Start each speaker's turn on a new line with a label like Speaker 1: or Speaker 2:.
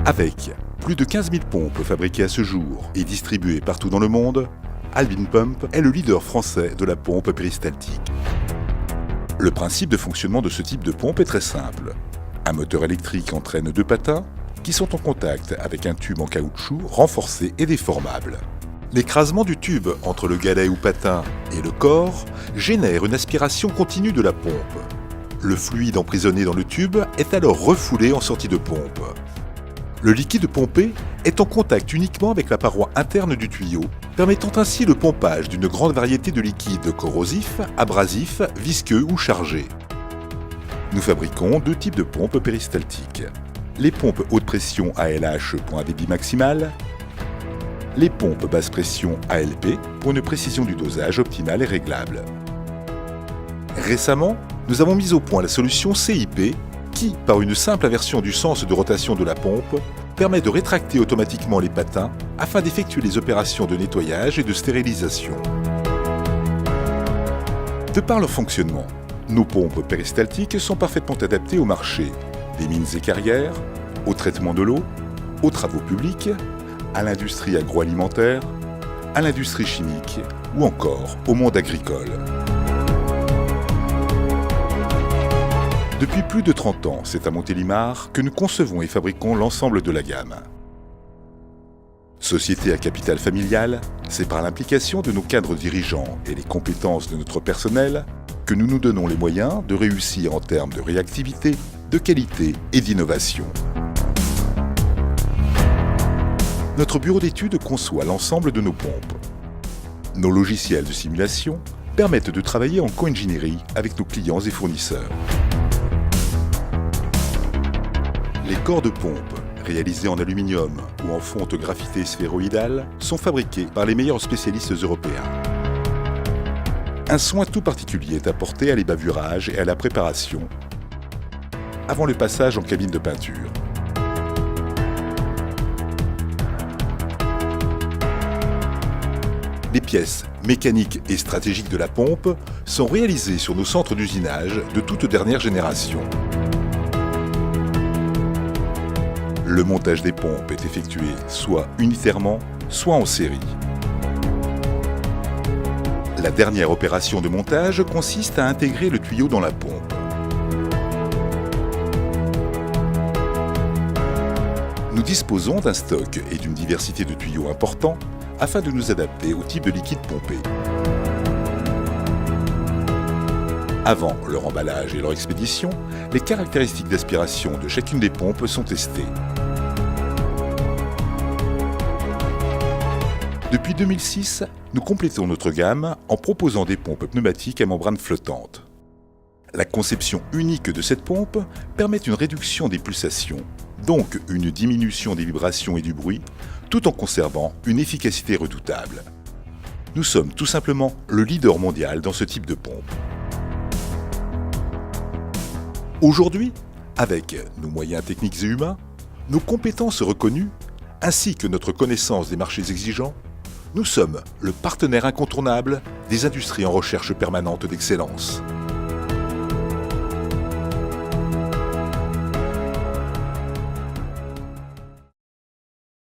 Speaker 1: Avec plus de 15 000 pompes fabriquées à ce jour et distribuées partout dans le monde, Alvin Pump est le leader français de la pompe péristaltique. Le principe de fonctionnement de ce type de pompe est très simple. Un moteur électrique entraîne deux patins qui sont en contact avec un tube en caoutchouc renforcé et déformable. L'écrasement du tube entre le galet ou patin et le corps génère une aspiration continue de la pompe. Le fluide emprisonné dans le tube est alors refoulé en sortie de pompe. Le liquide pompé est en contact uniquement avec la paroi interne du tuyau, permettant ainsi le pompage d'une grande variété de liquides corrosifs, abrasifs, visqueux ou chargés. Nous fabriquons deux types de pompes péristaltiques. Les pompes haute pression ALH pour un débit maximal, les pompes basse pression ALP pour une précision du dosage optimale et réglable. Récemment, nous avons mis au point la solution CIP qui, par une simple inversion du sens de rotation de la pompe, permet de rétracter automatiquement les patins afin d'effectuer les opérations de nettoyage et de stérilisation. De par leur fonctionnement, nos pompes péristaltiques sont parfaitement adaptées au marché des mines et carrières, au traitement de l'eau, aux travaux publics, à l'industrie agroalimentaire, à l'industrie chimique ou encore au monde agricole. Depuis plus de 30 ans, c'est à Montélimar que nous concevons et fabriquons l'ensemble de la gamme. Société à capital familial, c'est par l'implication de nos cadres dirigeants et les compétences de notre personnel que nous nous donnons les moyens de réussir en termes de réactivité, de qualité et d'innovation. Notre bureau d'études conçoit l'ensemble de nos pompes. Nos logiciels de simulation permettent de travailler en co-ingénierie avec nos clients et fournisseurs. Les corps de pompe, réalisés en aluminium ou en fonte graphitée sphéroïdale, sont fabriqués par les meilleurs spécialistes européens. Un soin tout particulier est apporté à l'ébavurage et à la préparation, avant le passage en cabine de peinture. Les pièces mécaniques et stratégiques de la pompe sont réalisées sur nos centres d'usinage de toute dernière génération. Le montage des pompes est effectué soit unitairement, soit en série. La dernière opération de montage consiste à intégrer le tuyau dans la pompe. Nous disposons d'un stock et d'une diversité de tuyaux importants afin de nous adapter au type de liquide pompé. Avant leur emballage et leur expédition, les caractéristiques d'aspiration de chacune des pompes sont testées. Depuis 2006, nous complétons notre gamme en proposant des pompes pneumatiques à membrane flottante. La conception unique de cette pompe permet une réduction des pulsations, donc une diminution des vibrations et du bruit, tout en conservant une efficacité redoutable. Nous sommes tout simplement le leader mondial dans ce type de pompe. Aujourd'hui, avec nos moyens techniques et humains, nos compétences reconnues, ainsi que notre connaissance des marchés exigeants, nous sommes le partenaire incontournable des industries en recherche permanente d'excellence.